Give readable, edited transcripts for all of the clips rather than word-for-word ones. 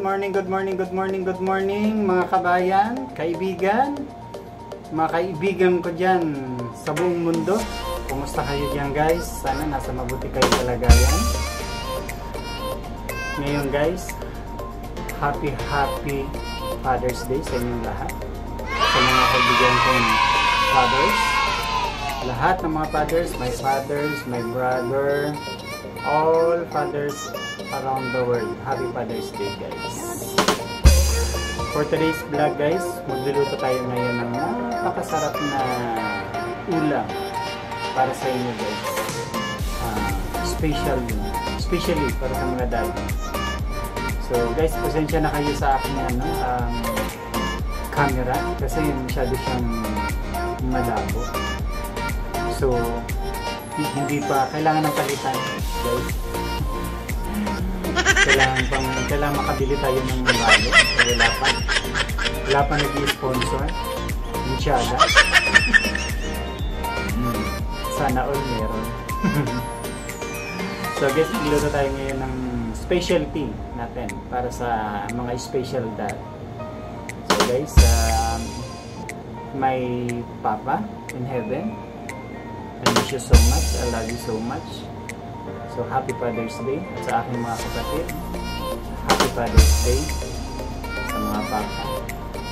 morning, good morning, good morning, good morning mga kabayan, kaibigan, mga kaibigan ko dyan sa buong mundo. Kumusta kayo dyan guys? Sana nasa mabuti kayo kalagayan. Ngayon guys, happy Father's Day sa inyong lahat. Sa mga kaibigan kong fathers, lahat ng mga fathers, my brother, all fathers around the world. Happy Father's Day guys. For today's vlog guys, magluluto tayo ngayon ng napakasarap na ulam para sa inyo guys. Especially para sa mga dad. So guys, pasensya na kayo sa aking camera kasi masyado siyang malabo. So hindi pa kailangan ng palitan guys. Kailangan makabili tayo ng malo. So, wala pa nag-i-sponsor. Inshallah. Sana all meron. So guys, iluto tayo ngayon ng specialty natin para sa mga special dad. So guys, my papa in heaven, I miss you so much, I love you so much. So happy Father's Day at sa aking mga kapatid. Happy Father's Day sa mga papa,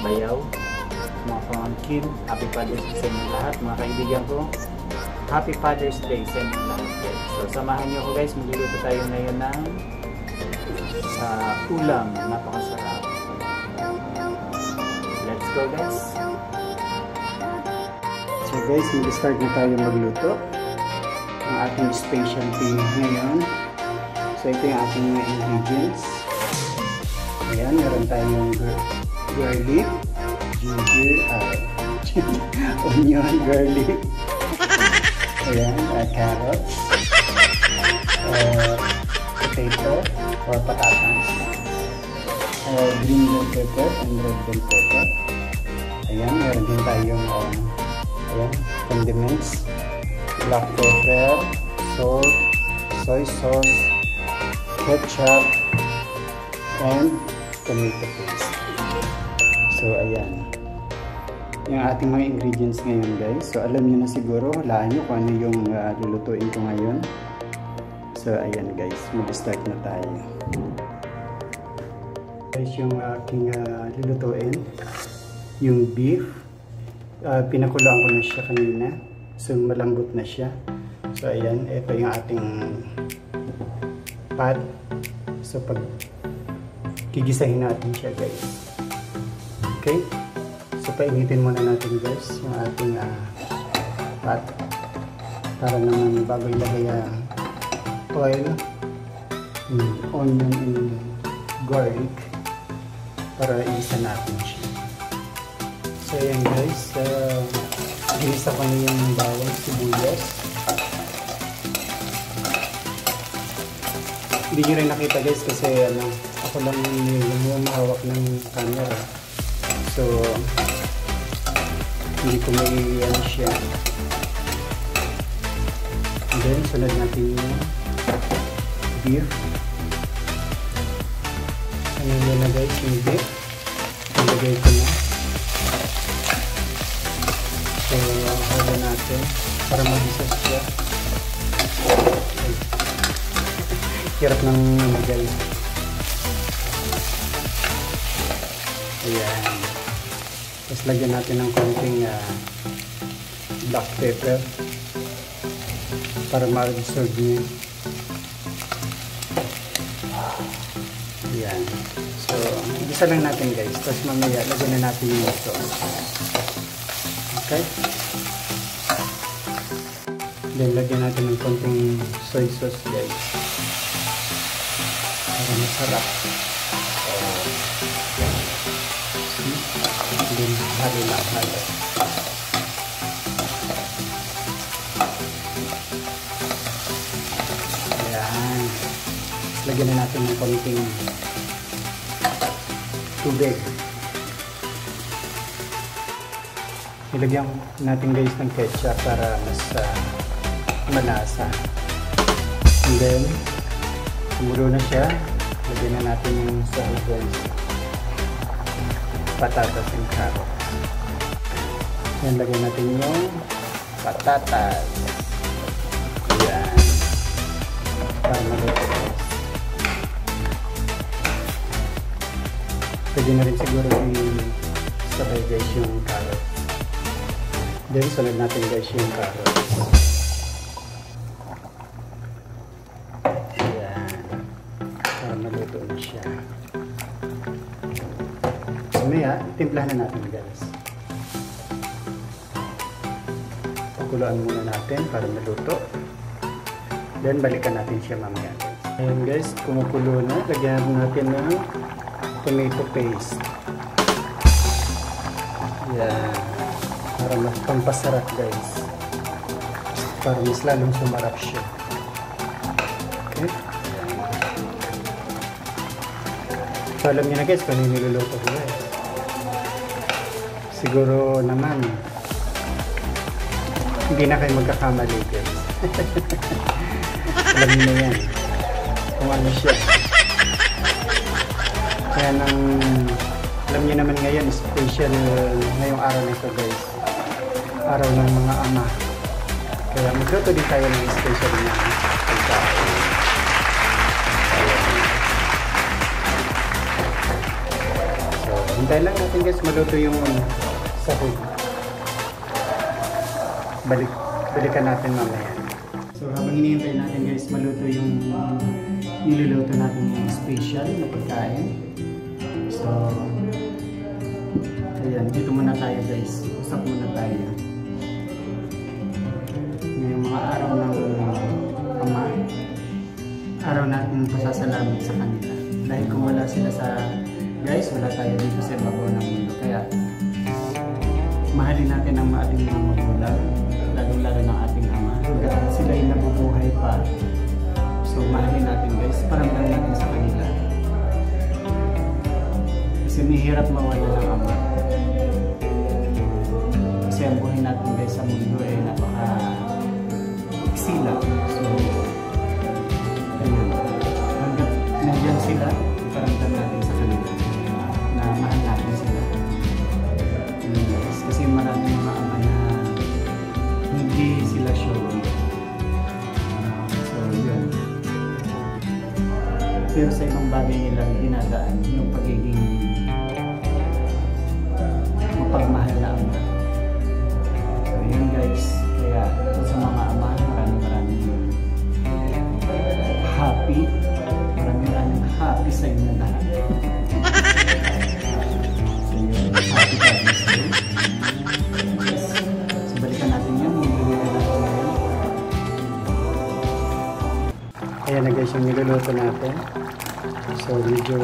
bayaw, mga pamangkin. Happy Father's Day sa inyo lahat, mga kaibigan ko. Happy Father's Day sa inyo lahat guys. So samahan niyo ko guys, magluluto tayo ngayon ng ulam, napakasarap. Let's go guys. So guys, mag-start na tayo magluto ang ating specialty ngayon. So ito yung ating mga ingredients. Ayan, meron tayong garlic, ginger, onion, garlic. Ayan, carrots, potato or patatas, green bell pepper and red bell pepper. Ayan, meron din tayong condiments, black pepper, salt, soy sauce, ketchup, and tomato paste. So ayan yung ating mga ingredients ngayon guys. So alam niyo na siguro, hulaan niyo kung ano yung lulutuin ko ngayon. So ayan guys, mag-start na tayo. Guys, yung aking lulutuin, yung beef, pinakulaan ko na siya kanina. So malambot na siya. So ayan, ito yung ating pot. So pag gigisahin natin siya guys. Okay? So painitin muna natin guys yung ating pot. Para naman bago ilagay oil, onion and garlic para isa natin siya. So ayan guys, ginisa ko na yung bawang sibuyas. Hindi nyo rin nakita guys kasi ako lang yung mahawak ng camera. So hindi ko may siya. And then sunod natin yung beef. Ayan na guys yung beef. Ilagay ko na. So halo natin para mag-isas siya. Hirap ng guys. Ayan. Tapos lagyan natin ng konting black pepper para ma-absorb niya. Ayan. So, isa lang natin guys. Tapos mamaya, lagyan na natin yung sauce. Okay? Then, lagyan natin ng konting soy sauce guys. Para masarap. Then, halo lang. Ayan. Lagyan na natin ng konting tubig. Ilagyan natin guys ng ketchup para mas malasa. And then, kumulo na siya. Lagyan na natin yung sahog guys. Patatas and carrots. Yan, lagyan natin yung patatas. Yan. Para maluto guys. Pwede na rin siguro i-sabay guys yung carrots. Then sunod natin guys yung carrots. Yan. Para maluto na siya. So maya, timplahan na natin guys. Pakuluan muna natin para maluto. Then balikan natin siya mamaya. Ayan guys, kumukulo na. Lagyan natin ng tomato paste. Yan. Para mas pampasarap guys. Para mas lalong sumarap siya. Okay. So alam niyo na guys kung ano yung niluluto ko guys. Siguro naman hindi na kayo magkakamali guys. Alam niyo na yan. Kung ano siya. Kaya nang alam niyo naman ngayon special ngayong araw na ito guys. Araw ng mga ama. Kaya magluto din tayo ng special na pagkain. So, hintayin lang natin guys maluto yung sahog. Balikan natin mamaya. So, habang hinihintay natin guys maluto yung niluluto natin yung special na pagkain. So, ayan, dito muna tayo guys. Usap muna tayo. Ngayong mga araw ng ama, araw natin pasasalamat sa kanila. Dahil kung wala sila sa guys, wala tayo dito sa ibabaw ng mundo. Kaya, mahalin natin ang ating mga magulang, lalong-lalo ng ating ama. Dahil sila ay nabubuhay pa. So, mahalin natin guys, paramdam natin sa kanila. Kasi mahirap mawala ng ama. Kasi ang buhay natin guys sa mundo ay napaka-iksila. So, ayun. Hanggang nandiyan sila, paramdam natin sa kanila na mahal natin sila. Guys. Kasi maraming mga ama na hindi sila sure. So, yun. Pero sa ibang bagay nilang dinadaan yung pagiging mapagmahal na ama. So yun guys, kaya sa mga ama, maraming happy. Maraming happy sa inyo lahat. So yun, happy Father's Day. Yes. So balikan natin yun, niluluto natin ngayon. Ayan na guys yung niluluto natin. So medyo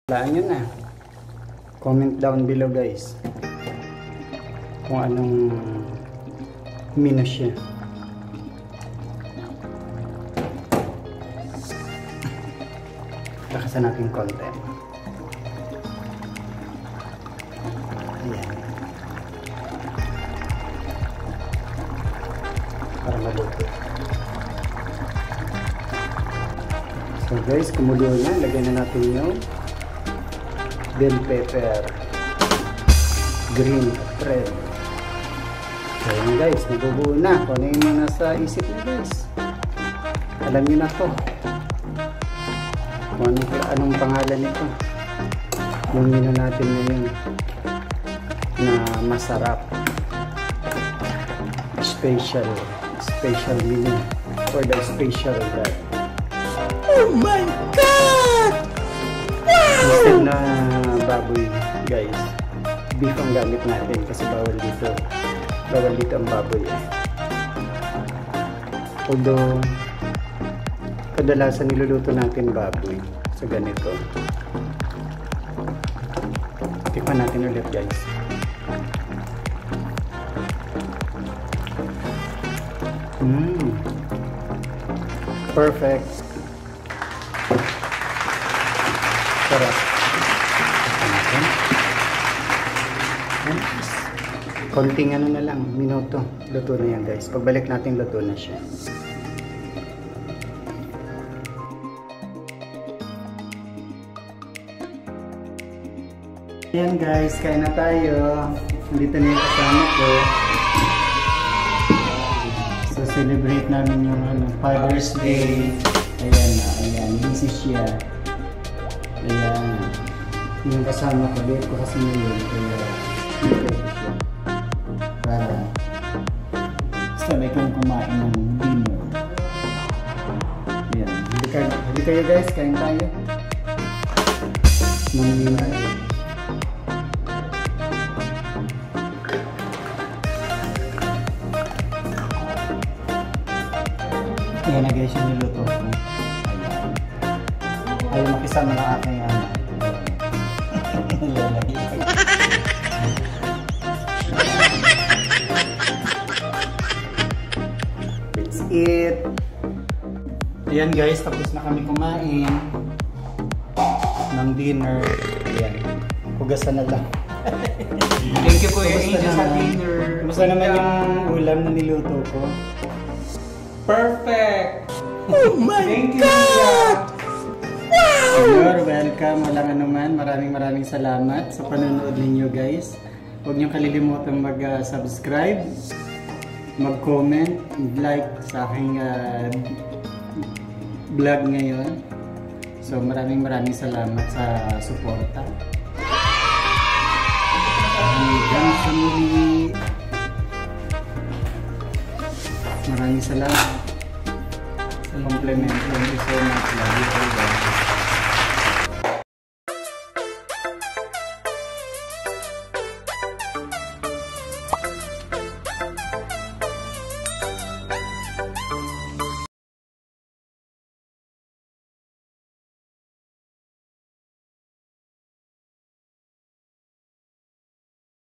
laan nyo na. Comment down below guys kung anong menu siya. Lakasan natin konti. Ayan. Para maluto. So guys, kumulo na. Lagyan na natin yung bell pepper, green at red. So yun guys, nabubuo na. Kung ano yung mga nasa isip niyo guys. Alam niyo na to. Kung anong pangalan nito. Yung menu natin ngayon na masarap. Special menu for the special guy. Oh my God! Wow! Instead na baboy guys, beef ang gamit natin kasi bawal dito ang baboy eh. Although kadalasan niluluto natin baboy sa ganito. Tikman natin ulit guys. Perfect. Sarap. Konting ano na lang, minuto. Luto na yan guys. Pagbalik natin, luto na siya. Ayan guys, kain na tayo. Nandito na yung kasama ko. So celebrate namin yung Father's Day. Ayan na, ayan. Busy siya. Ayan. Yung kasama ko, date ko kasi ngayon. Kaya dito siya. Para sabay kang kumain ng dinner. Ayan. Hindi kayo guys, kain tayo. Ng dinner. Ayan na guys yung niluto ko. Ayan. Ayaw makisama ng aking ano. Let's eat. Ayan guys, tapos na kami kumain ng dinner. Ayan. Hugasan na lang. Thank you po yung Angel sa dinner. Kumusta naman yung ulam na niluto ko? Perfect! Oh my Thank you, God! Wow! You're welcome. Walang anuman. Maraming salamat sa panonood ninyo guys. Huwag niyong kalilimutang mag-subscribe, mag-comment, like sa aking vlog ngayon. So maraming salamat sa suporta. Hanggang sa muli. Maraming salamat sa compliment. Thank you so much. Love you all guys.